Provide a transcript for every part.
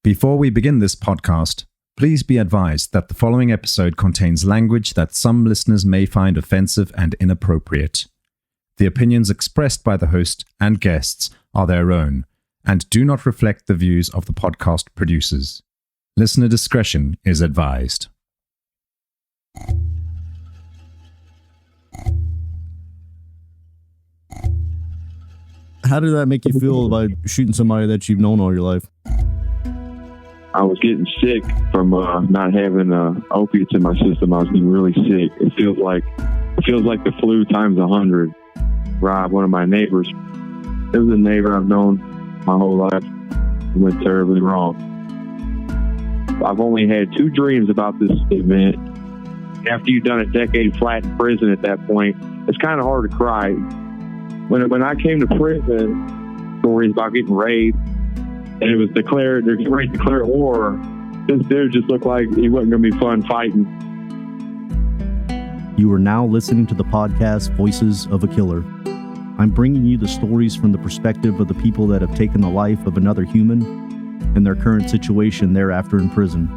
Before we begin this podcast, please be advised that the following episode contains language that some listeners may find offensive and inappropriate. The opinions expressed by the host and guests are their own and do not reflect the views of the podcast producers. Listener discretion is advised. How did that make you feel about shooting somebody that you've known all your life? I was getting sick from not having opiates in my system. I was getting really sick. It feels like the flu times 100. Rob, one of my neighbors, it was a neighbor I've known my whole life. It went terribly wrong. I've only had 2 dreams about this event. After you've done a decade flat in prison at that point, it's kind of hard to cry. When I came to prison, stories about getting raped, and it was declared, they're getting ready to declare war. This dude just looked like he wasn't going to be fun fighting. You are now listening to the podcast Voices of a Killer. I'm bringing you the stories from the perspective of the people that have taken the life of another human and their current situation thereafter in prison.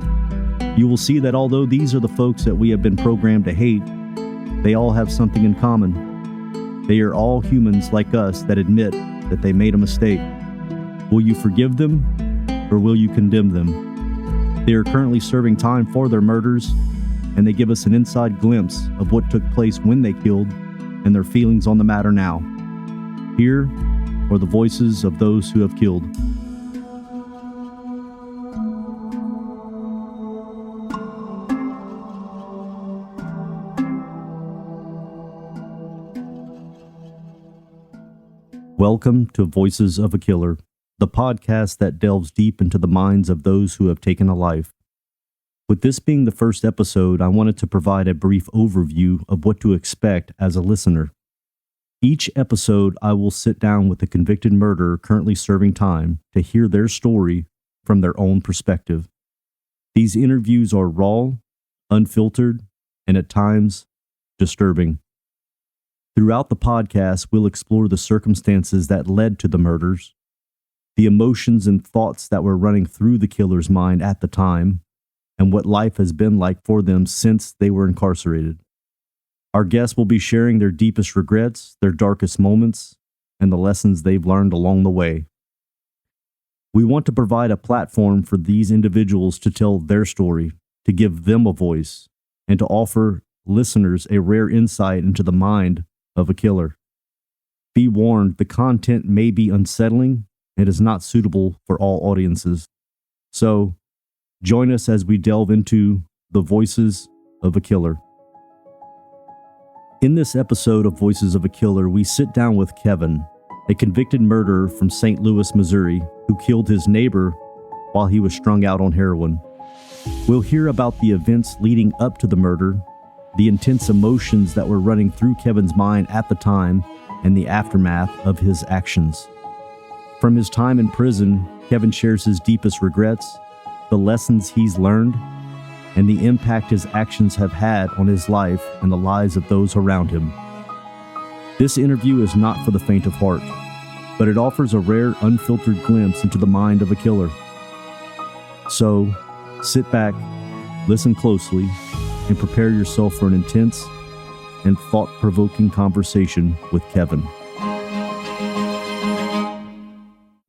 You will see that although these are the folks that we have been programmed to hate, they all have something in common. They are all humans like us that admit that they made a mistake. Will you forgive them, or will you condemn them? They are currently serving time for their murders, and they give us an inside glimpse of what took place when they killed and their feelings on the matter now. Here are the voices of those who have killed. Welcome to Voices of a Killer, the podcast that delves deep into the minds of those who have taken a life. With this being the first episode, I wanted to provide a brief overview of what to expect as a listener. Each episode, I will sit down with a convicted murderer currently serving time to hear their story from their own perspective. These interviews are raw, unfiltered, and at times disturbing. Throughout the podcast, we'll explore the circumstances that led to the murders, the emotions and thoughts that were running through the killer's mind at the time, and what life has been like for them since they were incarcerated. Our guests will be sharing their deepest regrets, their darkest moments, and the lessons they've learned along the way. We want to provide a platform for these individuals to tell their story, to give them a voice, and to offer listeners a rare insight into the mind of a killer. Be warned, the content may be unsettling and is not suitable for all audiences. So, join us as we delve into the voices of a killer. In this episode of Voices of a Killer, we sit down with Kevin, a convicted murderer from St. Louis, Missouri, who killed his neighbor while he was strung out on heroin. We'll hear about the events leading up to the murder, the intense emotions that were running through Kevin's mind at the time, and the aftermath of his actions. From his time in prison, Kevin shares his deepest regrets, the lessons he's learned, and the impact his actions have had on his life and the lives of those around him. This interview is not for the faint of heart, but it offers a rare, unfiltered glimpse into the mind of a killer. So, sit back, listen closely, and prepare yourself for an intense and thought-provoking conversation with Kevin.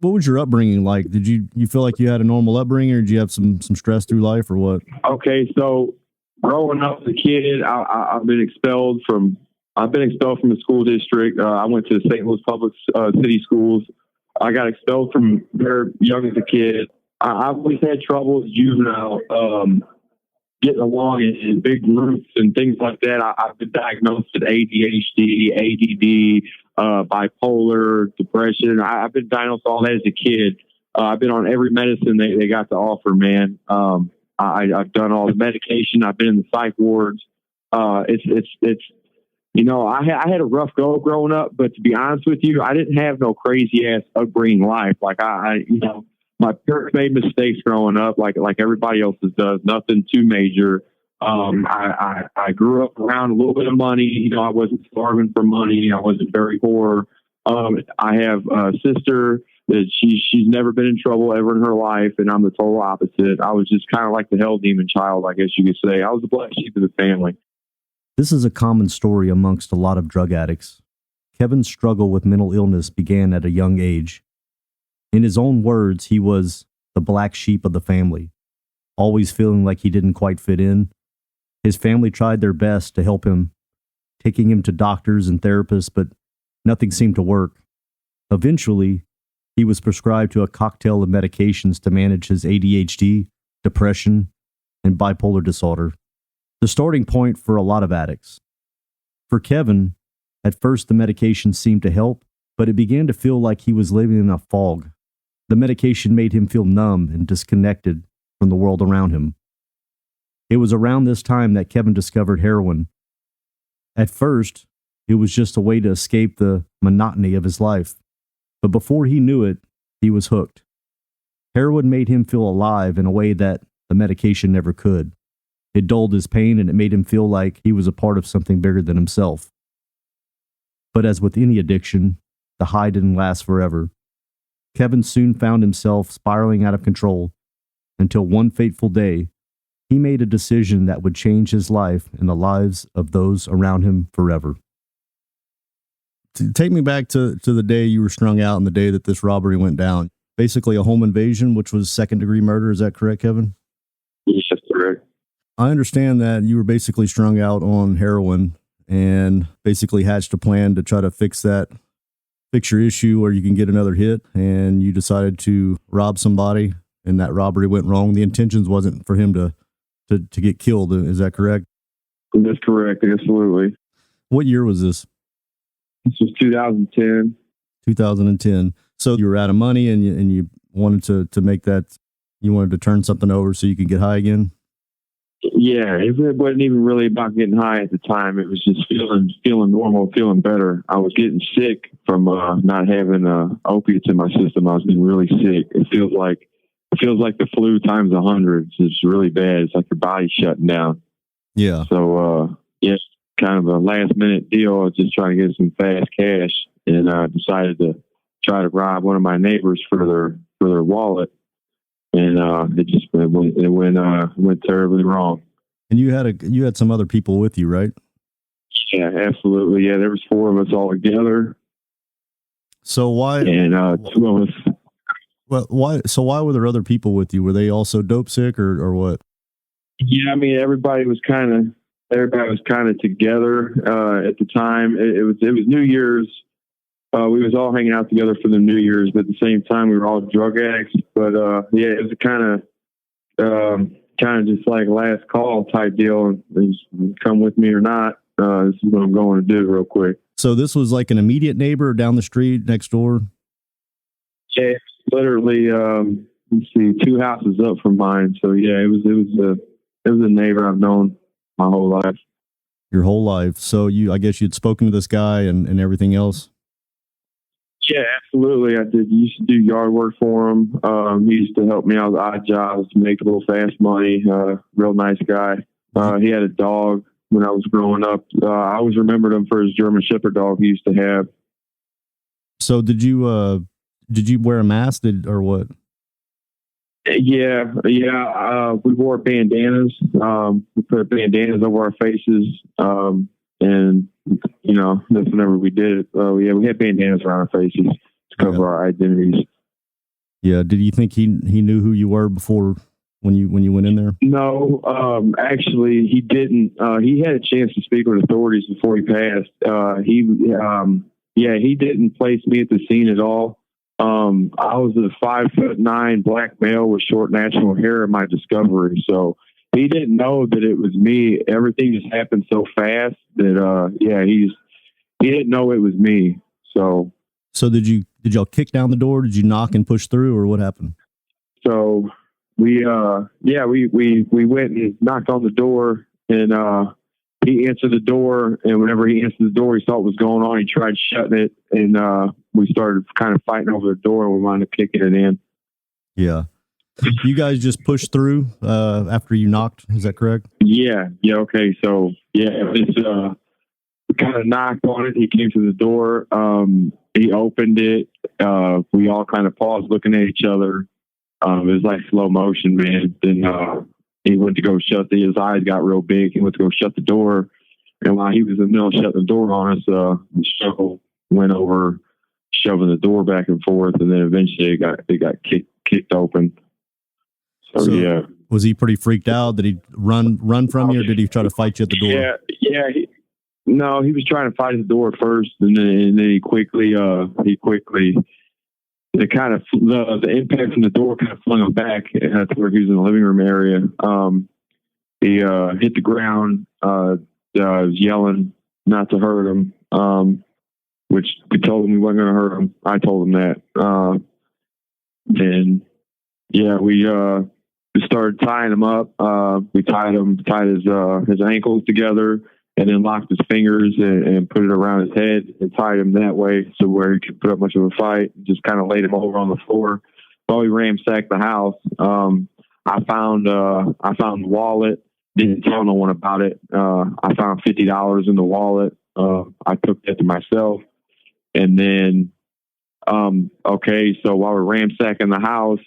What was your upbringing like? Did you feel like you had a normal upbringing, or did you have some stress through life, or what? Okay, so growing up as a kid, I've been expelled from the school district. I went to St. Louis Public City Schools. I got expelled from there young as a kid. I've always had trouble as juvenile, getting along in big groups and things like that. I've been diagnosed with ADHD, ADD, bipolar, depression. I've been diagnosed all that as a kid. I've been on every medicine they got to offer, man. I've done all the medication. I've been in the psych wards. It's you know, I had a rough go growing up, but to be honest with you, I didn't have no crazy ass upbringing life. Like I you know, my parents made mistakes growing up, like everybody else's does. Nothing too major. I grew up around a little bit of money. You know, I wasn't starving for money. I wasn't very poor. I have a sister that she's never been in trouble ever in her life, and I'm the total opposite. I was just kind of like the hell demon child, I guess you could say. I was the black sheep of the family. This is a common story amongst a lot of drug addicts. Kevin's struggle with mental illness began at a young age. In his own words, he was the black sheep of the family, always feeling like he didn't quite fit in. His family tried their best to help him, taking him to doctors and therapists, but nothing seemed to work. Eventually, he was prescribed to a cocktail of medications to manage his ADHD, depression, and bipolar disorder. The starting point for a lot of addicts. For Kevin, at first the medication seemed to help, but it began to feel like he was living in a fog. The medication made him feel numb and disconnected from the world around him. It was around this time that Kevin discovered heroin. At first, it was just a way to escape the monotony of his life. But before he knew it, he was hooked. Heroin made him feel alive in a way that the medication never could. It dulled his pain and it made him feel like he was a part of something bigger than himself. But as with any addiction, the high didn't last forever. Kevin soon found himself spiraling out of control until one fateful day, he made a decision that would change his life and the lives of those around him forever. Take me back to the day you were strung out and the day that this robbery went down. Basically a home invasion, which was second-degree murder. Is that correct, Kevin? Yes, that's correct. I understand that you were basically strung out on heroin and basically hatched a plan to try to fix your issue or you can get another hit, and you decided to rob somebody and that robbery went wrong. The intentions wasn't for him to get killed. Is that correct? That's correct. Absolutely. What year was this? This was 2010. 2010. So you were out of money and you wanted to make that, you wanted to turn something over so you could get high again? Yeah, it wasn't even really about getting high at the time. It was just feeling normal, feeling better. I was getting sick from not having opiates in my system. I was getting really sick. It feels like the flu times 100. It's really bad. It's like your body's shutting down. Yeah. So kind of a last minute deal. I was just trying to get some fast cash, and decided to try to rob one of my neighbors for their wallet. And it went terribly wrong. And you had some other people with you, right? Yeah, absolutely. Yeah, there was 4 of us all together. So why? And 2 of us. Well, why? So why were there other people with you? Were they also dope sick or what? Yeah, I mean everybody was kind of together at the time. It was New Year's. We was all hanging out together for the New Year's, but at the same time we were all drug addicts. But it was kind of just like last call type deal. Come with me or not. This is what I'm going to do real quick. So this was like an immediate neighbor down the street next door? Yeah, it's literally, 2 houses up from mine. So yeah, it was a neighbor I've known my whole life. Your whole life. So I guess you'd spoken to this guy and everything else? Yeah, absolutely. I did. Used to do yard work for him. He used to help me out with odd jobs to make a little fast money. Real nice guy. He had a dog when I was growing up. I always remembered him for his German Shepherd dog he used to have. So did you wear a mask or what? Yeah. We wore bandanas. We put bandanas over our faces. And that's whenever we did it. We had bandanas around our faces to cover our identities. Yeah. Did you think he knew who you were before when you went in there? No, actually he didn't. He had a chance to speak with authorities before he passed. He didn't place me at the scene at all. I was a 5'9" black male with short natural hair in my discovery. So he didn't know that it was me. Everything just happened so fast that, he didn't know it was me. So did y'all kick down the door? Did you knock and push through, or what happened? So we went and knocked on the door, and, he answered the door, and whenever he answered the door, he saw what was going on. He tried shutting it, and we started kind of fighting over the door, and we wound up kicking it in. Yeah. You guys just pushed through after you knocked, is that correct? Yeah, okay. So, we kind of knocked on it. He came to the door. he opened it. We all kind of paused looking at each other. It was like slow motion, man. Then he went to go his eyes got real big. He went to go shut the door. And while he was in the middle of shutting the door on us, the struggle went over shoving the door back and forth. And then eventually it got kicked open. So yeah. Was he pretty freaked out? Did he run from you, or did he try to fight you at the door? Yeah. No, he was trying to fight at the door first, and then he quickly, the impact from the door kind of flung him back. That's where he was in the living room area. He hit the ground. Was yelling not to hurt him, which we told him we weren't going to hurt him. I told him that. Then, yeah, we started tying him up. We tied his ankles together, and then locked his fingers and put it around his head and tied him that way, so where he could put up much of a fight. Just kind of laid him over on the floor. While we ransacked the house, I found the wallet. Didn't tell no one about it. I found $50 in the wallet. I took that to myself, and then so while we're ransacking the house,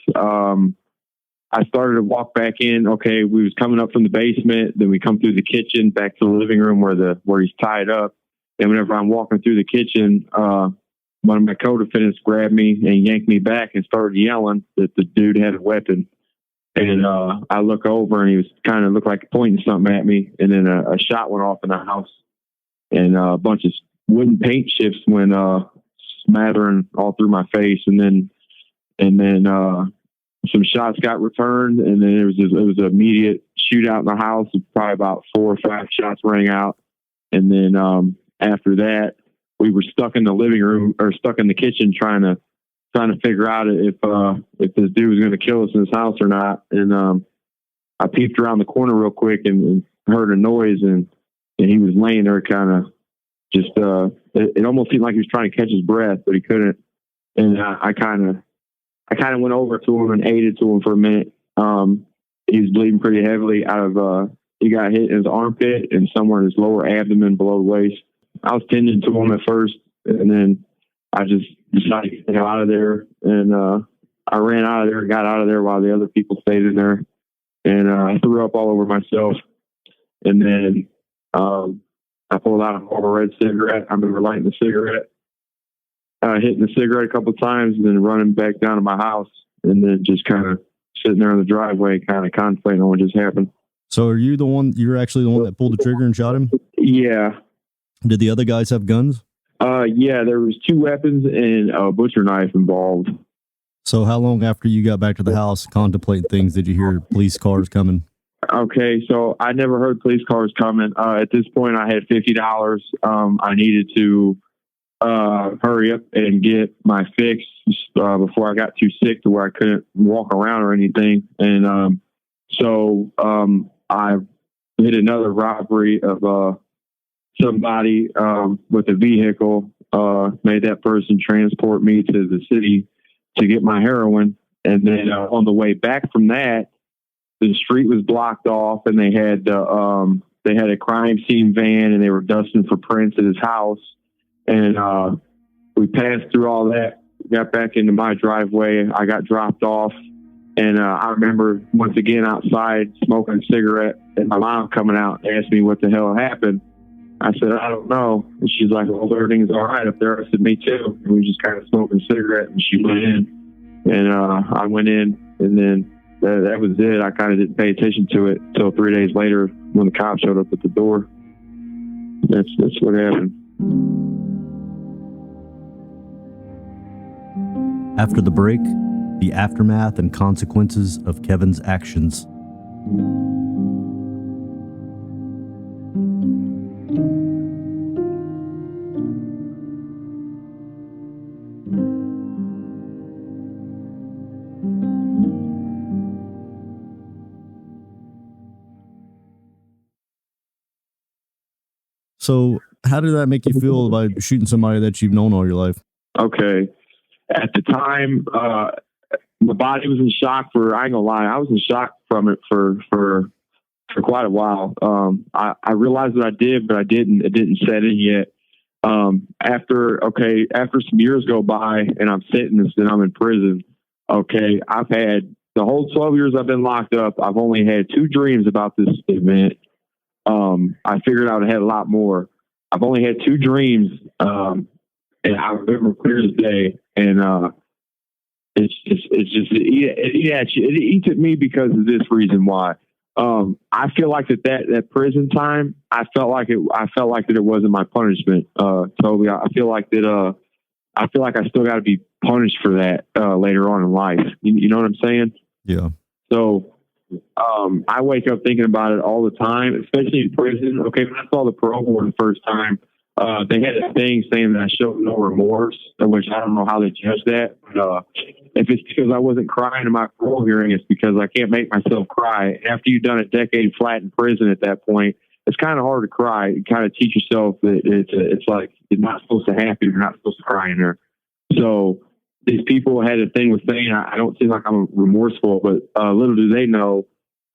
I started to walk back in. Okay, we was coming up from the basement. Then we come through the kitchen back to the living room where he's tied up. And whenever I'm walking through the kitchen, one of my co-defendants grabbed me and yanked me back and started yelling that the dude had a weapon. And I look over, and he was kind of looked like pointing something at me. And then a shot went off in the house, and a bunch of wooden paint chips went smattering all through my face. And then some shots got returned, and then it was an immediate shootout in the house. Probably about 4 or 5 shots rang out, and then after that, we were stuck in the living room or stuck in the kitchen trying to figure out if this dude was going to kill us in his house or not. And I peeped around the corner real quick and heard a noise, and he was laying there kind of just it almost seemed like he was trying to catch his breath, but he couldn't. And I kind of went over to him and aided to him for a minute. He was bleeding pretty heavily he got hit in his armpit and somewhere in his lower abdomen below the waist. I was tending to him at first, and then I just decided to get out of there. And I ran out of there and got out of there while the other people stayed in there. And I threw up all over myself. And then I pulled out a Marlboro Red cigarette. I remember lighting the cigarette. Hitting the cigarette a couple of times, and then running back down to my house, and then just kind of sitting there in the driveway, kind of contemplating on what just happened. So you're actually the one that pulled the trigger and shot him? Yeah. Did the other guys have guns? Yeah, there was 2 weapons and a butcher knife involved. So how long after you got back to the house contemplating things did you hear police cars coming? Okay, so I never heard police cars coming. At this point, I had $50. I needed to hurry up and get my fix before I got too sick to where I couldn't walk around or anything. And so I did another robbery of somebody with a vehicle, made that person transport me to the city to get my heroin. And then on the way back from that, the street was blocked off, and they had a crime scene van, and they were dusting for prints at his house. And we passed through all that, got back into my driveway. I got dropped off, and I remember once again outside smoking a cigarette, and my mom coming out and asked me what the hell happened. I said, I don't know. And she's like, well, everything's all right up there. I said, me too. And we were just kind of smoking a cigarette, and she went in, and I went in, and then that was it. I kind of didn't pay attention to it until 3 days later when the cops showed up at the door. That's what happened. After the break, the aftermath and consequences of Kevin's actions. So how did that make you feel by shooting somebody that you've known all your life? Okay. At the time, my body was in shock I ain't gonna lie, I was in shock from it for quite a while. I realized that I did, but it didn't set in yet. After some years go by and I'm sentenced and I'm in prison, okay, I've had the whole 12 years I've been locked up. I've only had 2 dreams about this event. I figured out I had a lot more. I've only had 2 dreams, and I remember clear as day. And it eats at me because of this reason why. I feel like that prison time, I felt like that it wasn't my punishment. Toby, I feel like I still got to be punished for that later on in life. You know what I'm saying? Yeah. So I wake up thinking about it all the time, especially in prison. Okay, when I saw the parole board the first time, they had a thing saying that I showed no remorse, which I don't know how they judge that. But if it's because I wasn't crying in my parole hearing, it's because I can't make myself cry. After you've done a decade flat in prison at that point, it's kind of hard to cry. You kind of teach yourself that it's like you're not supposed to happy, you're not supposed to cry in there. So these people had a thing with saying I don't seem like I'm remorseful, but little do they know,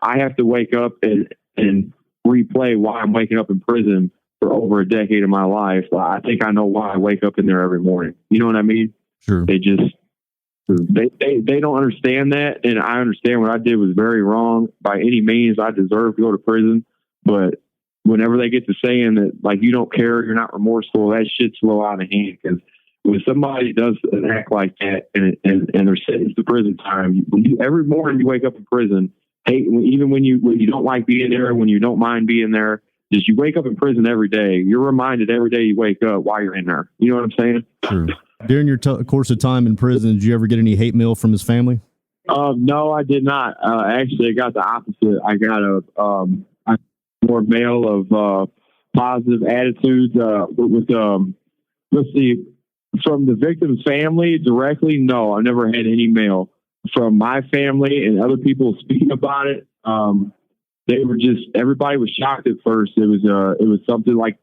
I have to wake up and replay why I'm waking up in prison for over a decade of my life. I think I know why I wake up in there every morning. You know what I mean? Sure. They don't understand that, and I understand what I did was very wrong. By any means, I deserve to go to prison. But whenever they get to saying that, like, you don't care, you're not remorseful, that shit's a little out of hand. Because when somebody does an act like that and they're sentenced to prison time, every morning you wake up in prison, even when you don't like being there, when you don't mind being there, just you wake up in prison every day. You're reminded every day you wake up why you're in there. You know what I'm saying? Sure. During your course of time in prison, did you ever get any hate mail from his family? No, I did not. Actually, I got the opposite. I got more mail of positive attitudes let's see, from the victim's family directly. No, I never had any mail from my family and other people speaking about it. They were everybody was shocked at first. It was something like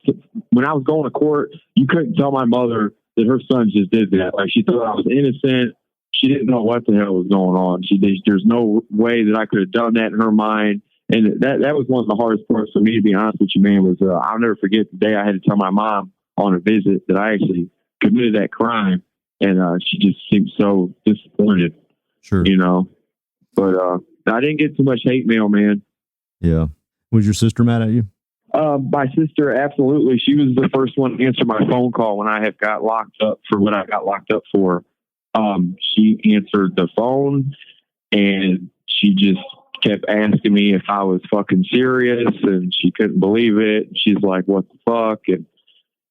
when I was going to court, you couldn't tell my mother that her son just did that. Like, she thought I was innocent. She didn't know what the hell was going on. There's no way that I could have done that in her mind. And that was one of the hardest parts for me, to be honest with you, man, was I'll never forget the day I had to tell my mom on a visit that I actually committed that crime. And she just seemed so disappointed. Sure. You know, but I didn't get too much hate mail, man. Yeah. Was your sister mad at you? My sister, absolutely. She was the first one to answer my phone call when I had got locked up for what I got locked up for. She answered the phone and she just kept asking me if I was fucking serious, and she couldn't believe it. She's like, what the fuck? And,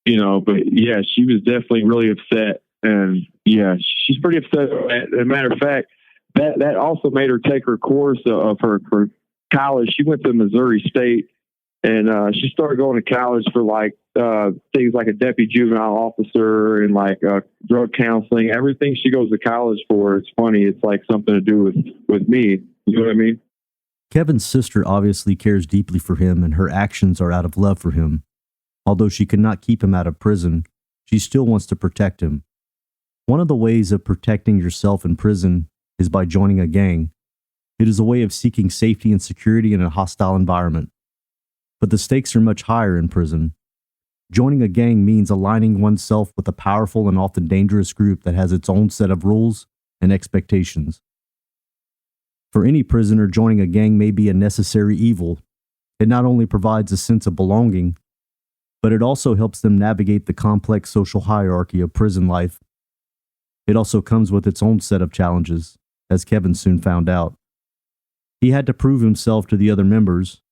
you know, but yeah, she was definitely really upset. And yeah, she's pretty upset. As a matter of fact, that also made her take her course of her college. She went to Missouri State, and she started going to college for like things like a deputy juvenile officer and like drug counseling. Everything she goes to college for, it's funny. It's like something to do with me. You know what I mean? Kevin's sister obviously cares deeply for him, and her actions are out of love for him. Although she could not keep him out of prison, she still wants to protect him. One of the ways of protecting yourself in prison is by joining a gang. It is a way of seeking safety and security in a hostile environment. But the stakes are much higher in prison. Joining a gang means aligning oneself with a powerful and often dangerous group that has its own set of rules and expectations. For any prisoner, joining a gang may be a necessary evil. It not only provides a sense of belonging, but it also helps them navigate the complex social hierarchy of prison life. It also comes with its own set of challenges, as Kevin soon found out. He had to prove himself to the other members,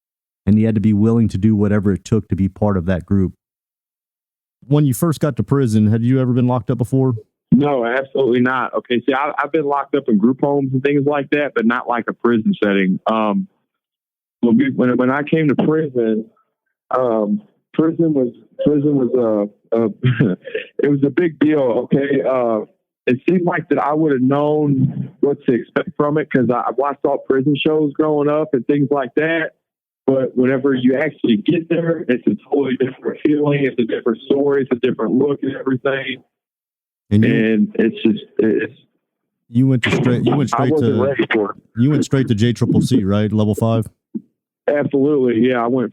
and he had to be willing to do whatever it took to be part of that group. When you first got to prison, had you ever been locked up before? No, absolutely not. Okay, see, I've been locked up in group homes and things like that, but not like a prison setting. When I came to prison, prison was it was a big deal. Okay, it seemed like that I would have known what to expect from it because I watched all prison shows growing up and things like that. But whenever you actually get there, it's a totally different feeling. It's a different story. It's a different look at everything. And you went straight to JCCC, right? Level 5. Absolutely. Yeah. I went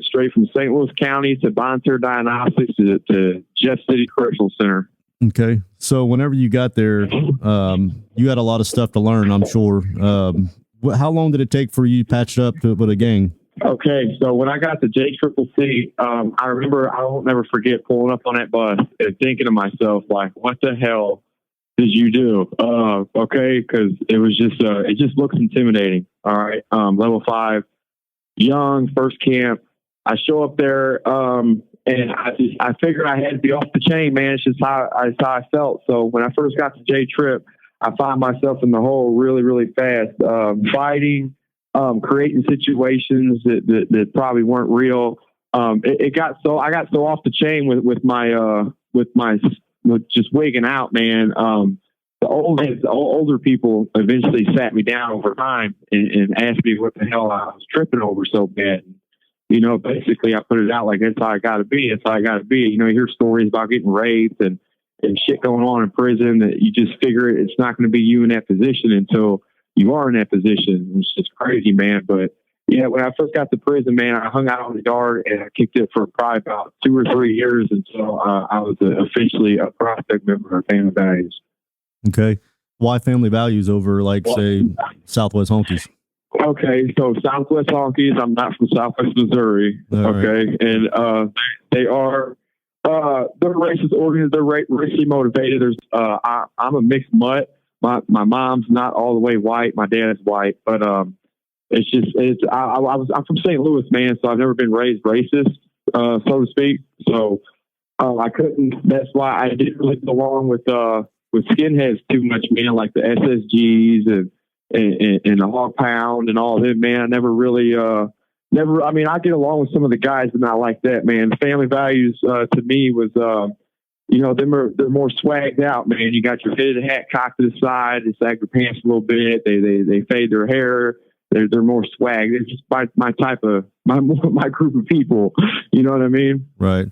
straight from St. Louis County to Bonter Diagnostics to Jeff City Correctional Center. Okay. So whenever you got there, you had a lot of stuff to learn, I'm sure. How long did it take for you patched up with a gang? Okay, so when I got to JCCC, I remember, I won't never forget pulling up on that bus and thinking to myself, like, what the hell did you do? Okay, because it just looks intimidating. All right, level 5, young, first camp. I show up there, and I figured I had to be off the chain, man. It's just how I felt. So when I first got to J Trip, I found myself in the hole really, really fast, fighting, creating situations that probably weren't real. I got so off the chain with just wigging out, man. The older people eventually sat me down over time and asked me what the hell I was tripping over so bad. You know, basically I put it out like, that's how I got to be. That's how I got to be. You know, you hear stories about getting raped and shit going on in prison that you just figure it's not going to be you in that position until you are in that position. It's just crazy, man. But yeah, when I first got to prison, man, I hung out on the yard and I kicked it for probably about 2 or 3 years until I was officially a prospect member of Family Values. Okay. Why Family Values over, like, say, Southwest Honkies? Okay, so Southwest Honkies, I'm not from Southwest Missouri. All okay, right. And they are they're racist organized. They're racially motivated. There's I'm a mixed mutt. My mom's not all the way white. My dad's white, but I'm from St. Louis, man. So I've never been raised racist, so to speak. So I couldn't. That's why I didn't really go along with skinheads too much, man. Like the SSGs and the Hog Pound and all of them, man. I never really. I mean, I get along with some of the guys, but not like that, man. Family Values to me was, you know, they're more swagged out, man. You got your fitted hat cocked to the side, they sag their pants a little bit, they fade their hair. They're more swag. It's just my type of my group of people. You know what I mean? Right.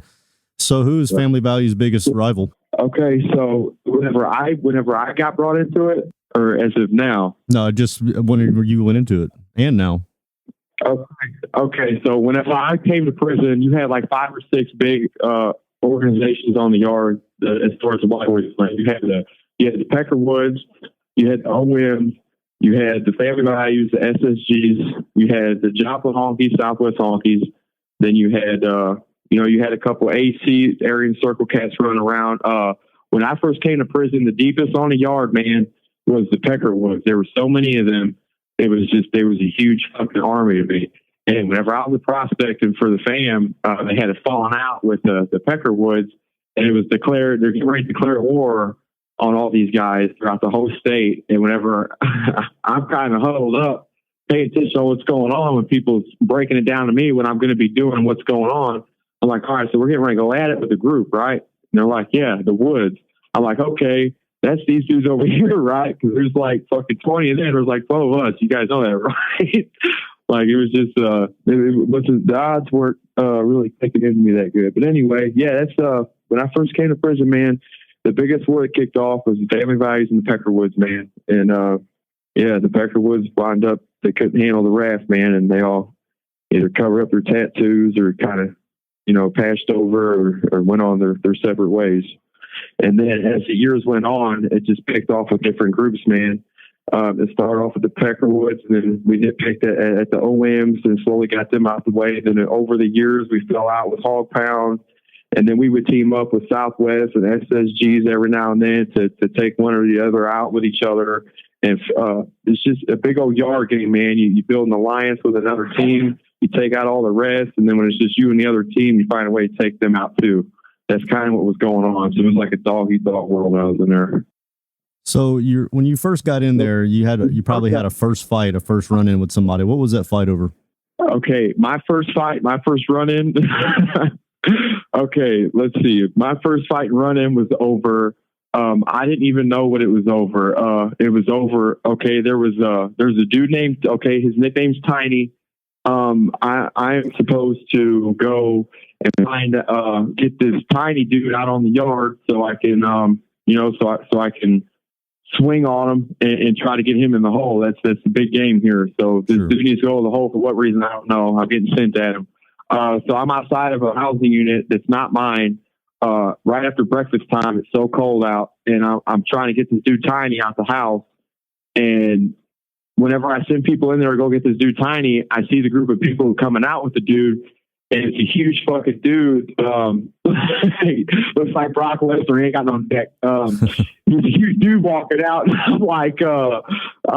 So who's Family Values' biggest rival? Okay, so whenever I got brought into it, or as of now? No, just when you went into it, and now. Okay. So whenever I came to prison, you had like 5 or 6 big organizations on the yard as far as the white boys went. You had the Peckerwoods, you had the OMs, you had the Family Values, the SSGs, you had the Joplin Honkies, Southwest Honkies. Then you had you had a couple AC Aryan Circle cats running around. When I first came to prison, the deepest on the yard, man, was the Peckerwoods. There were so many of them. There was a huge fucking army of me. And whenever I was prospecting for the fam, they had a falling out with the Peckerwoods, and it was declared, they're getting ready to declare war on all these guys throughout the whole state. And whenever I'm kind of huddled up, paying attention to what's going on when people's breaking it down to me when I'm going to be doing what's going on, I'm like, all right, so we're getting ready to go at it with the group, right? And they're like, yeah, the Woods. I'm like, okay. That's these dudes over here, right? Because there's like fucking 20 of them. There's like 12 of us. You guys know that, right? Like it was just, the odds weren't really taking into me that good. But anyway, yeah, that's when I first came to prison, man. The biggest war that kicked off was the Family Values and the Peckerwoods, man. And the Peckerwoods wound up, they couldn't handle the wrath, man, and they all either covered up their tattoos or kind of, passed over or went on their separate ways. And then as the years went on, it just picked off with different groups, man. It started off with the Peckerwoods, and then we nitpicked at the OMs and slowly got them out the way. Then over the years, we fell out with Hog Pound, and then we would team up with Southwest and SSGs every now and then to take one or the other out with each other. And it's just a big old yard game, man. You build an alliance with another team, you take out all the rest, and then when it's just you and the other team, you find a way to take them out too. That's kind of what was going on. So it was like a dog-eat-dog world when I was in there. So when you first got in there, you probably had a first run-in with somebody. What was that fight over? Okay, my first run-in. Okay, let's see. My first fight and run-in was over. I didn't even know what it was over. It was over. Okay, there's a dude named. Okay, his nickname's Tiny. I'm supposed to go and find get this Tiny dude out on the yard so I can so I can swing on him and try to get him in the hole. That's the big game here. So this dude needs to go to the hole for what reason, I don't know. I'm getting sent at him. So I'm outside of a housing unit that's not mine. Right after breakfast time, it's so cold out, and I'm trying to get this dude Tiny out the house. And whenever I send people in there to go get this dude Tiny, I see the group of people coming out with the dude, and it's a huge fucking dude. Looks like Brock Lesnar. He ain't got no neck. He's a huge dude walking out. And I'm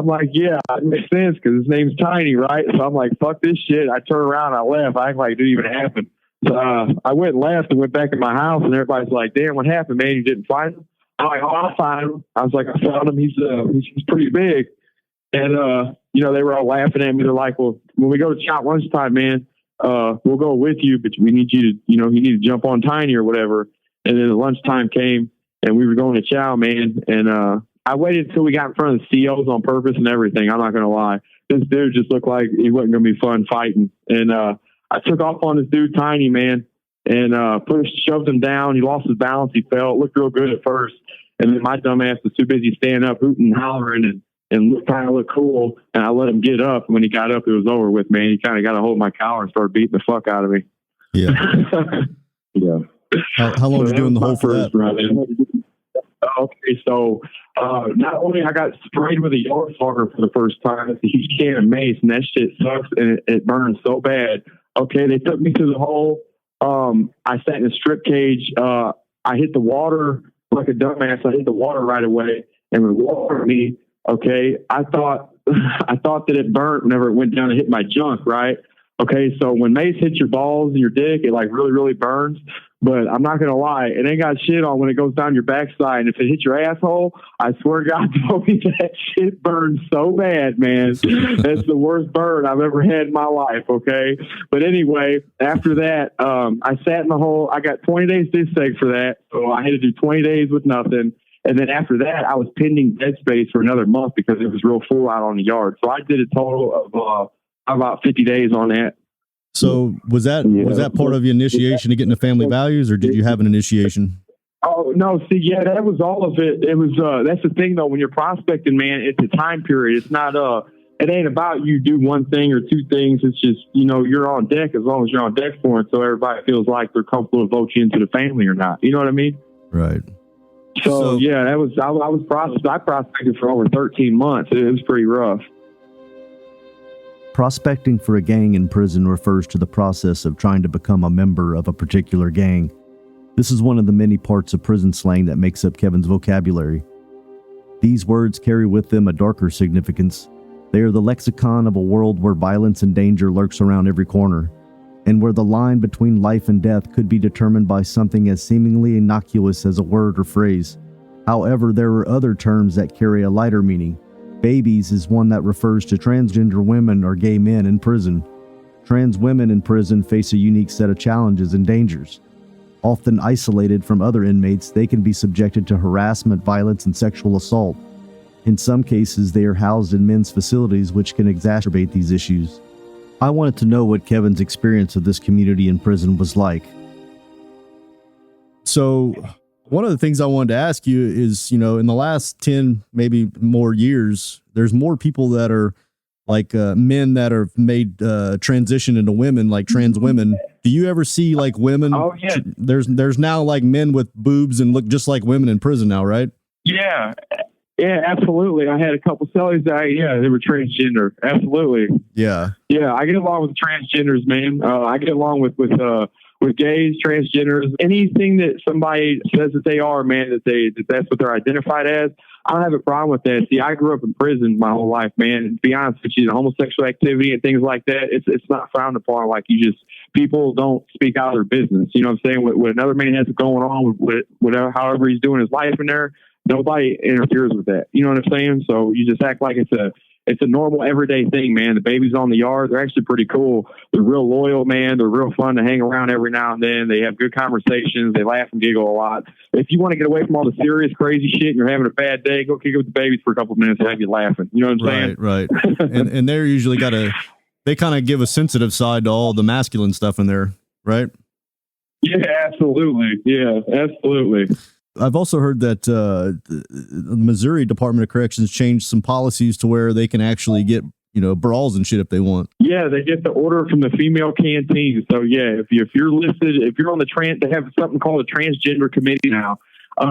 like, yeah, it makes sense because his name's Tiny, right? So I'm like, fuck this shit. I turn around, I left. I act like it didn't even happen. So I went and left and went back in my house, and everybody's like, damn, what happened, man? You didn't find him? I'm like, oh, I'll find him. I was like, I found him. He's pretty big. And, they were all laughing at me. They're like, well, when we go to chow lunchtime, man, we'll go with you, but we need you to, you need to jump on Tiny or whatever. And then the lunchtime came, and we were going to chow, man. And I waited until we got in front of the COs on purpose and everything. I'm not going to lie. This dude just looked like he wasn't going to be fun fighting. And I took off on this dude Tiny, man, and shoved him down. He lost his balance. He fell. It looked real good at first. And then my dumb ass was too busy standing up, hooting and hollering, and kind of looked cool. And I let him get up. And when he got up, it was over with, man. He kind of got a hold of my collar and started beating the fuck out of me. Yeah. Yeah. How long were you doing the hole for that? Okay, so not only I got sprayed with a yard fogger for the first time, it's a huge can of mace, and that shit sucks, and it burns so bad. Okay, they took me to the hole. I sat in a strip cage. I hit the water like a dumbass. I hit the water right away, and when it watered me, okay, I thought that it burnt whenever it went down and hit my junk, right? Okay, so when mace hits your balls and your dick, it like really, really burns. But I'm not going to lie, it ain't got shit on when it goes down your backside. And if it hits your asshole, I swear to God, told me that shit burns so bad, man. That's the worst burn I've ever had in my life, okay? But anyway, after that, I sat in the hole. I got 20 days disc for that. So I had to do 20 days with nothing. And then after that, I was pending dead space for another month because it was real full out on the yard. So I did a total of about 50 days on that. So was that part of the initiation to get into family values, or did you have an initiation? Oh, no. See, yeah, that was all of it. It was, that's the thing though, when you're prospecting, man, it's a time period. It's not, it ain't about you do one thing or two things. It's just, you're on deck as long as you're on deck for it. So everybody feels like they're comfortable to vote you into the family or not. You know what I mean? Right. So yeah, I prospected for over 13 months. It was pretty rough. Prospecting for a gang in prison refers to the process of trying to become a member of a particular gang. This is one of the many parts of prison slang that makes up Kevin's vocabulary. These words carry with them a darker significance. They are the lexicon of a world where violence and danger lurks around every corner, and where the line between life and death could be determined by something as seemingly innocuous as a word or phrase. However, there are other terms that carry a lighter meaning. Babies is one that refers to transgender women or gay men in prison. Trans women in prison face a unique set of challenges and dangers. Often isolated from other inmates, they can be subjected to harassment, violence, and sexual assault. In some cases, they are housed in men's facilities, which can exacerbate these issues. I wanted to know what Kevin's experience of this community in prison was like. So, one of the things I wanted to ask you is, in the last 10, maybe more years, there's more people that are like men that are made transition into women, like trans women. Do you ever see like women? Oh, yeah. There's now like men with boobs and look just like women in prison now, right? Yeah. Yeah, absolutely. I had a couple cellies that, they were transgender. Absolutely. Yeah. Yeah, I get along with transgenders, man. I get along with gays, transgenders, anything that somebody says that they are, man, that's what they're identified as. I don't have a problem with that. See, I grew up in prison my whole life, man. And to be honest with you, the homosexual activity and things like that, it's not frowned upon. Like people don't speak out of their business. You know what I'm saying? What another man has going on with whatever, however he's doing his life in there, nobody interferes with that. You know what I'm saying? So you just act like it's a normal everyday thing, man. The babies on the yard, they're actually pretty cool. They're real loyal, man. They're real fun to hang around every now and then. They have good conversations. They laugh and giggle a lot. If you want to get away from all the serious, crazy shit and you're having a bad day, go kick it with the babies for a couple of minutes and have you laughing. You know what I'm saying? Right. and they're usually they kind of give a sensitive side to all the masculine stuff in there, right? Yeah, absolutely. Yeah, absolutely. I've also heard that the Missouri Department of Corrections changed some policies to where they can actually get, brawls and shit if they want. Yeah, they get the order from the female canteen. So yeah, if you're listed, if you're on they have something called a transgender committee now.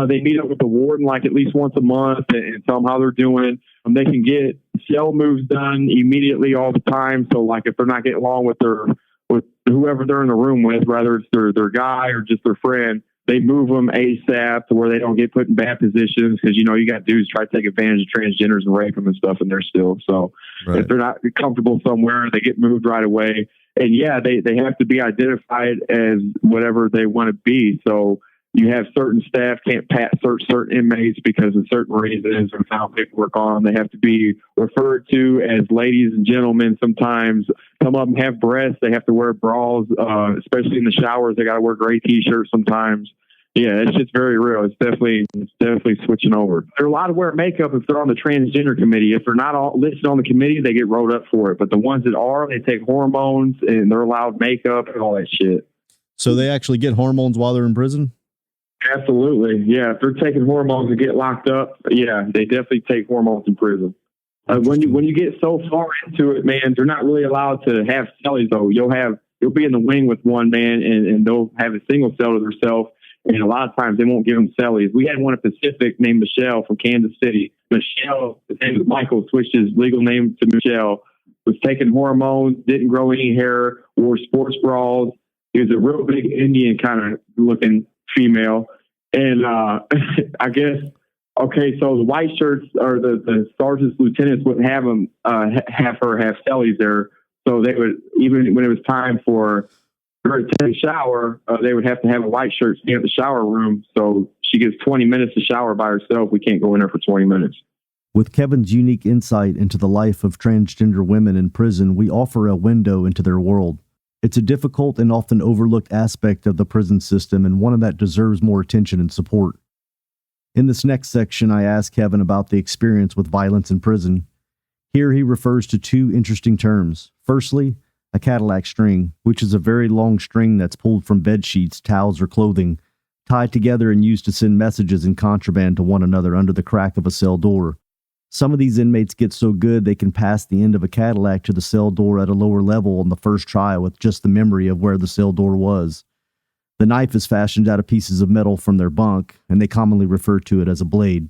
They meet up with the warden like at least once a month and tell them how they're doing. They can get cell moves done immediately all the time. So like if they're not getting along with whoever they're in the room with, whether it's their guy or just their friend, they move them ASAP to where they don't get put in bad positions. Because, you got dudes try to take advantage of transgenders and rape them and stuff, and they're still. So right. If they're not comfortable somewhere, they get moved right away. And yeah, they have to be identified as whatever they want to be. So you have certain staff can't search certain inmates because of certain reasons or found paperwork on. They have to be referred to as ladies and gentlemen. Sometimes some of them have breasts. They have to wear bras, especially in the showers. They got to wear gray T-shirts sometimes. Yeah, it's just very real. It's definitely switching over. They're allowed to wear makeup if they're on the transgender committee. If they're not all listed on the committee, they get rolled up for it. But the ones that are, they take hormones and they're allowed makeup and all that shit. So they actually get hormones while they're in prison? Absolutely. Yeah. If they're taking hormones and get locked up, yeah, they definitely take hormones in prison. When you get so far into it, man, they're not really allowed to have cellies though. You'll be in the wing with one man and they'll have a single cell to themselves. And a lot of times they won't give them cellies. We had one at Pacific named Michelle from Kansas City. Michelle, his name was Michael, switched his legal name to Michelle, was taking hormones, didn't grow any hair, wore sports bras. He was a real big Indian kind of looking female. And I guess, okay, so the white shirts or the sergeants, lieutenants wouldn't have them have her have cellies there. So they would, even when it was time for her to take a shower, they would have to have a white shirt stay at the shower room. So she gets 20 minutes to shower by herself. We can't go in there for 20 minutes. With Kevin's unique insight into the life of transgender women in prison, we offer a window into their world. It's a difficult and often overlooked aspect of the prison system and one that deserves more attention and support. In this next section, I ask Kevin about the experience with violence in prison. Here he refers to two interesting terms. Firstly, a Cadillac string, which is a very long string that's pulled from bed sheets, towels, or clothing, tied together and used to send messages in contraband to one another under the crack of a cell door. Some of these inmates get so good they can pass the end of a Cadillac to the cell door at a lower level on the first try with just the memory of where the cell door was. The knife is fashioned out of pieces of metal from their bunk, and they commonly refer to it as a blade.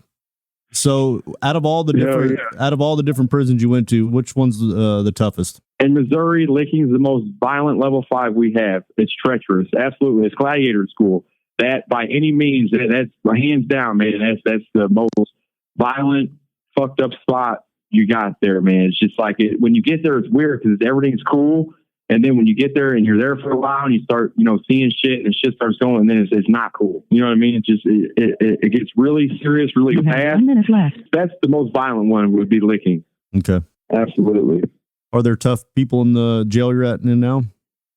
So, out of all the different prisons you went to, which one's the toughest? In Missouri, licking is the most violent level 5 we have. It's treacherous, absolutely. It's gladiator school. That by any means, that's hands down, man. That's the most violent, fucked up spot you got there, man. It's just like when you get there, it's weird because everything's cool. And then when you get there and you're there for a while and you start, seeing shit and shit starts going, and then it's not cool. You know what I mean? It gets really serious, really fast. 1 minute left. That's the most violent one would be licking. Okay. Absolutely. Are there tough people in the jail you're at now?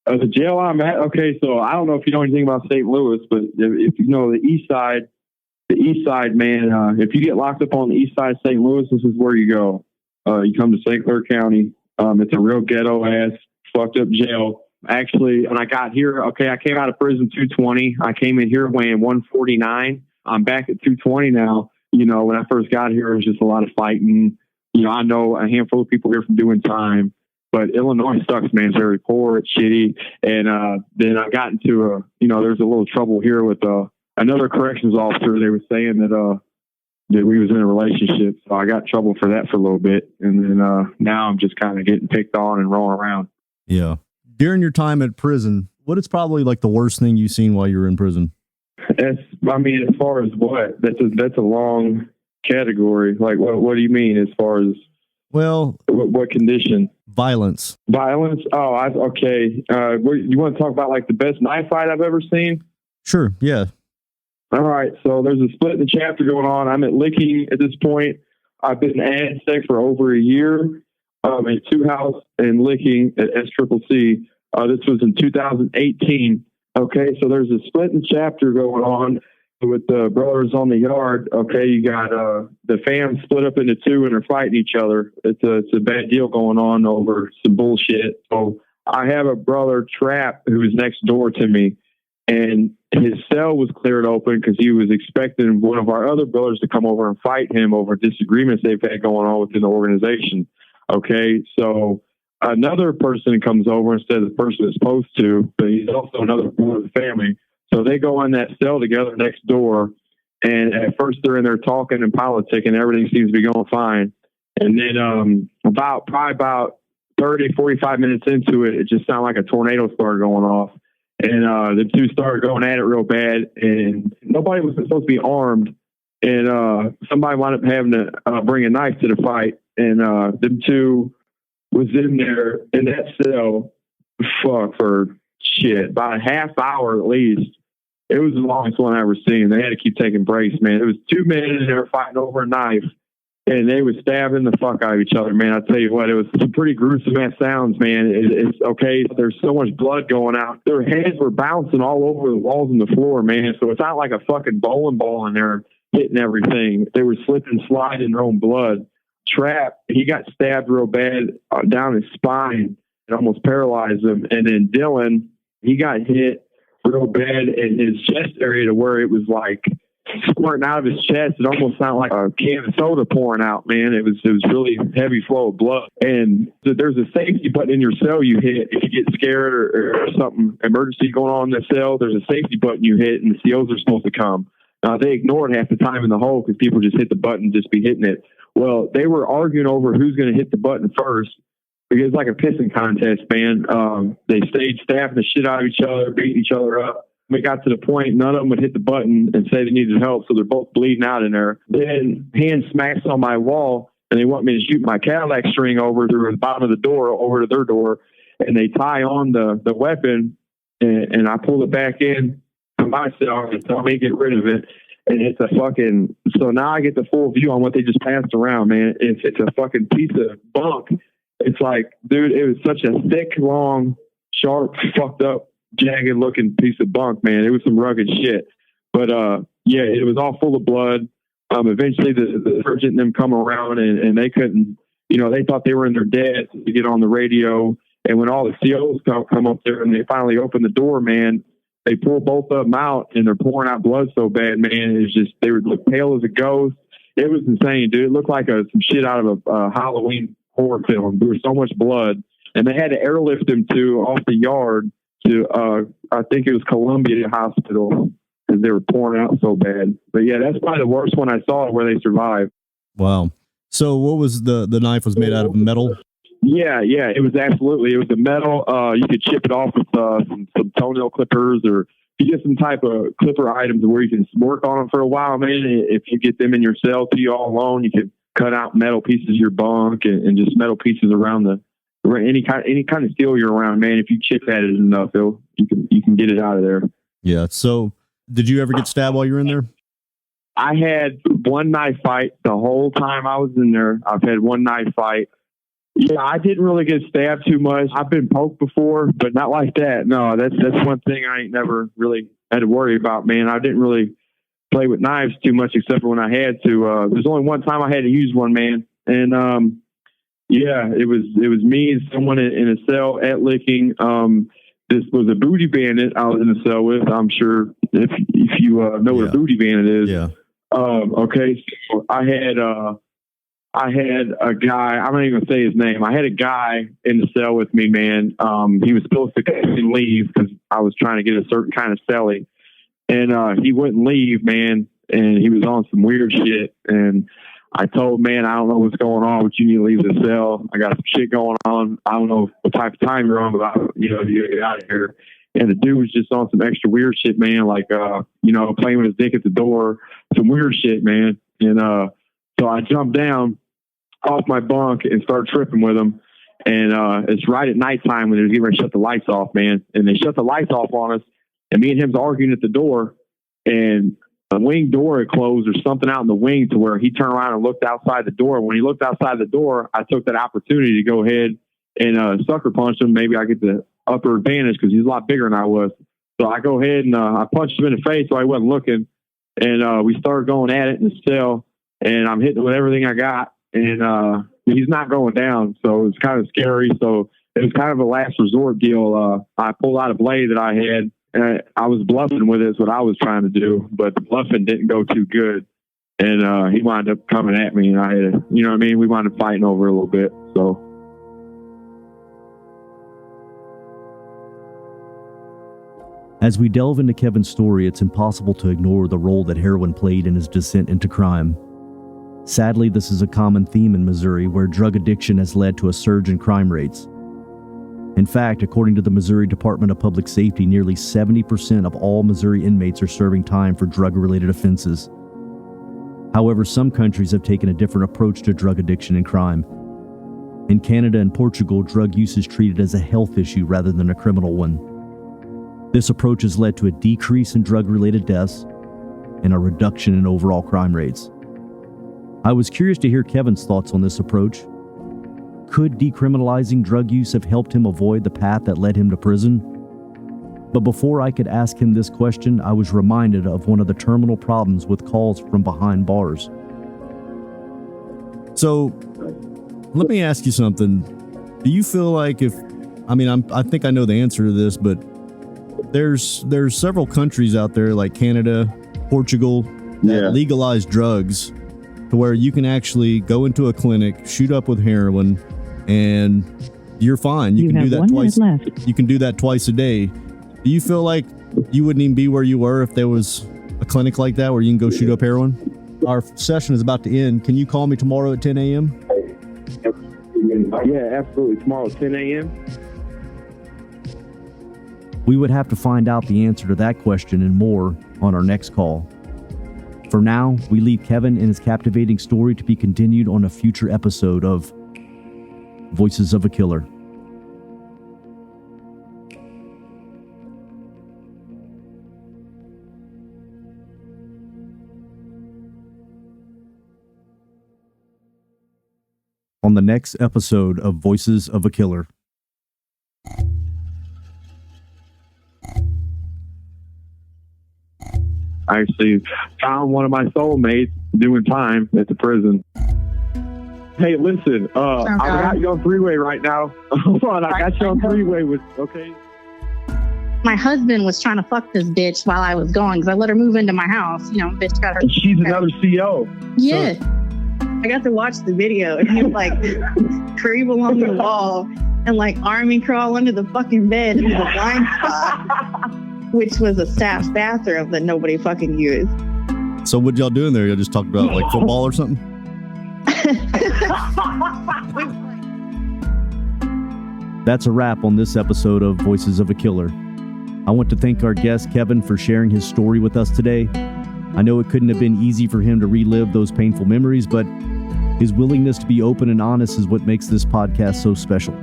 The jail I'm at, okay, so I don't know if you know anything about St. Louis, but if you know the east side, man, if you get locked up on the east side of St. Louis, this is where you go. You come to St. Clair County. It's a real ghetto-ass, fucked up jail. Actually, when I got here, okay, I came out of prison 220. I came in here weighing 149. I'm back at 220 now. When I first got here, it was just a lot of fighting. I know a handful of people here from doing time, but Illinois sucks, man. It's very poor, it's shitty. And then I got into there's a little trouble here with another corrections officer. They were saying that we was in a relationship, so I got in trouble for that for a little bit. And then now I'm just kind of getting picked on and rolling around. Yeah. During your time at prison, what is probably like the worst thing you've seen while you were in prison? As far as what? That's a long category. Like, what do you mean as far as? Well, what condition? Violence. Oh, okay. You want to talk about like the best knife fight I've ever seen? Sure. Yeah. All right. So there's a split in the chapter going on. I'm at licking at this point. I've been ad sec for over a year. At 2 House and licking at SCCC. This was in 2018. Okay, so there's a split in the chapter going on with the brothers on the yard. Okay, you got the fam split up into two and they're fighting each other. It's a bad deal going on over some bullshit. So I have a brother, Trap, who is next door to me. and his cell was cleared open because he was expecting one of our other brothers to come over and fight him over disagreements they've had going on within the organization. Okay, so another person comes over instead of the person that's supposed to, but he's also another member of the family. So they go in that cell together next door, and at first they're in there talking and politicking. Everything seems to be going fine. And then probably about 30, 45 minutes into it, it just sounded like a tornado started going off. And the two started going at it real bad, and nobody was supposed to be armed. And somebody wound up having to bring a knife to the fight. And them two was in there in that cell for about a half hour at least. It was the longest one I ever seen. They had to keep taking breaks, man. It was 2 men in there fighting over a knife, and they were stabbing the fuck out of each other, man. I tell you what, it was some pretty gruesome ass sounds, man. It's okay. There's so much blood going out. Their heads were bouncing all over the walls and the floor, man. So it's not like a fucking bowling ball in there hitting everything. They were slipping, sliding their own blood. Trap, he got stabbed real bad down his spine. It almost paralyzed him. And then Dylan, he got hit real bad in his chest area to where it was like squirting out of his chest. It almost sounded like a can of soda pouring out, man. It was really heavy flow of blood. And there's a safety button in your cell you hit if you get scared or something emergency going on in the cell. There's a safety button you hit, and the COs are supposed to come. They ignore it half the time in the hole because people just hit the button, just be hitting it. Well, they were arguing over who's going to hit the button first. Because it's like a pissing contest, man. They stayed stabbing the shit out of each other, beating each other up. It got to the point none of them would hit the button and say they needed help, so they're both bleeding out in there. Then hand smacks on my wall, and they want me to shoot my Cadillac string over through the bottom of the door over to their door, and they tie on the weapon, and I pull it back in to myself and tell me to get rid of it. And it's a fucking... So now I get the full view on what they just passed around, man. It's a fucking piece of bunk. It's like, dude, it was such a thick, long, sharp, fucked up, jagged looking piece of bunk, man. It was some rugged shit. But, yeah, it was all full of blood. Eventually the surgeon and them come around and they couldn't, they thought they were in their dead to get on the radio. And when all the COs come up there and they finally open the door, man, they pull both of them out and they're pouring out blood so bad, man. It's just, they would look pale as a ghost. It was insane, dude. It looked like some shit out of a Halloween horror film. There was so much blood, and they had to airlift them off the yard to I think it was Columbia Hospital because they were pouring out so bad. But yeah, that's probably the worst one I saw where they survived. Wow. So what was the knife was made out of metal? Yeah, it was absolutely. It was a metal. You could chip it off with some toenail clippers, or you get some type of clipper items where you can work on them for a while, man. If you get them in your cell to you all alone, you could cut out metal pieces of your bunk and just metal pieces around any kind of steel you're around, man. If you chip at it enough, you can get it out of there. Yeah. So did you ever get stabbed while you were in there? I had one knife fight the whole time I was in there. I've had one knife fight. Yeah, I didn't really get stabbed too much. I've been poked before, but not like that. No, that's one thing I ain't never really had to worry about, man. I didn't really play with knives too much except for when I had to. There's only one time I had to use one, man. And yeah, it was me and someone in a cell at Licking. This was a booty bandit I was in a cell with. I'm sure if you know what a booty bandit is. Yeah. Okay, so I had a guy, I'm not even gonna say his name. I had a guy in the cell with me, man. He was supposed to leave because I was trying to get a certain kind of celly, and he wouldn't leave, man. And he was on some weird shit. And I told, man, I don't know what's going on, but you need to leave the cell. I got some shit going on. I don't know what type of time you're on, but you gotta get out of here. And the dude was just on some extra weird shit, man. Like playing with his dick at the door, some weird shit, man. And so I jumped down off my bunk and started tripping with him. And it's right at nighttime when they're getting ready to shut the lights off, man. And they shut the lights off on us. And me and him's arguing at the door. And the wing door had closed or something out in the wing to where he turned around and looked outside the door. When he looked outside the door, I took that opportunity to go ahead and sucker punch him. Maybe I get the upper advantage because he's a lot bigger than I was. So I go ahead and I punched him in the face so I wasn't looking. And we started going at it in the cell. And I'm hitting with everything I got. And he's not going down, so it's kind of scary. So it was kind of a last resort deal. I pulled out a blade that I had, I was bluffing with it, is what I was trying to do, but the bluffing didn't go too good. And he wound up coming at me, and I had, you know what I mean? We wound up fighting over a little bit. So. As we delve into Kevin's story, it's impossible to ignore the role that heroin played in his descent into crime. Sadly, this is a common theme in Missouri, where drug addiction has led to a surge in crime rates. In fact, according to the Missouri Department of Public Safety, nearly 70% of all Missouri inmates are serving time for drug-related offenses. However, some countries have taken a different approach to drug addiction and crime. In Canada and Portugal, drug use is treated as a health issue rather than a criminal one. This approach has led to a decrease in drug-related deaths and a reduction in overall crime rates. I was curious to hear Kevin's thoughts on this approach. Could decriminalizing drug use have helped him avoid the path that led him to prison? But before I could ask him this question, I was reminded of one of the terminal problems with calls from behind bars. So, let me ask you something. Do you feel like I think I know the answer to this, but there's several countries out there like Canada, Portugal, that legalize drugs to where you can actually go into a clinic, shoot up with heroin, and you're fine. You can do that twice. You can do that twice a day. Do you feel like you wouldn't even be where you were if there was a clinic like that where you can go shoot up heroin? Our session is about to end. Can you call me tomorrow at 10 a.m.? Yeah, absolutely. Tomorrow at 10 a.m. We would have to find out the answer to that question and more on our next call. For now, we leave Kevin and his captivating story to be continued on a future episode of Voices of a Killer. On the next episode of Voices of a Killer. I actually found one of my soulmates doing time at the prison. Hey, listen, I got you on three-way right now. Hold on, I got you on three-way with, okay? My husband was trying to fuck this bitch while I was gone because I let her move into my house. You know, bitch got her. And she's another CO. Yeah. I got to watch the video and he was like creep along the wall and like army crawl under the fucking bed into the blind spot, which was a staff's bathroom that nobody fucking used. So what y'all doing there? Y'all just talked about like football or something? That's a wrap on this episode of Voices of a Killer. I want to thank our guest Kevin for sharing his story with us today. I know it couldn't have been easy for him to relive those painful memories, but his willingness to be open and honest is what makes this podcast so special.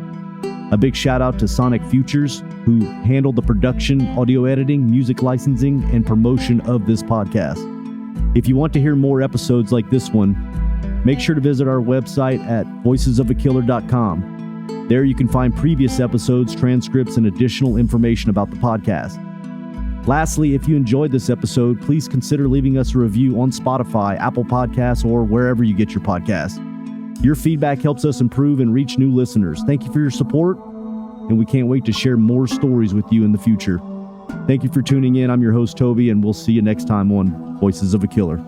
A big shout out to Sonic Futures, who handled the production, audio editing, music licensing, and promotion of this podcast. If you want to hear more episodes like this one, make sure to visit our website at voicesofakiller.com. There you can find previous episodes, transcripts, and additional information about the podcast. Lastly, if you enjoyed this episode, please consider leaving us a review on Spotify, Apple Podcasts, or wherever you get your podcasts. Your feedback helps us improve and reach new listeners. Thank you for your support, and we can't wait to share more stories with you in the future. Thank you for tuning in. I'm your host, Toby, and we'll see you next time on Voices of a Killer.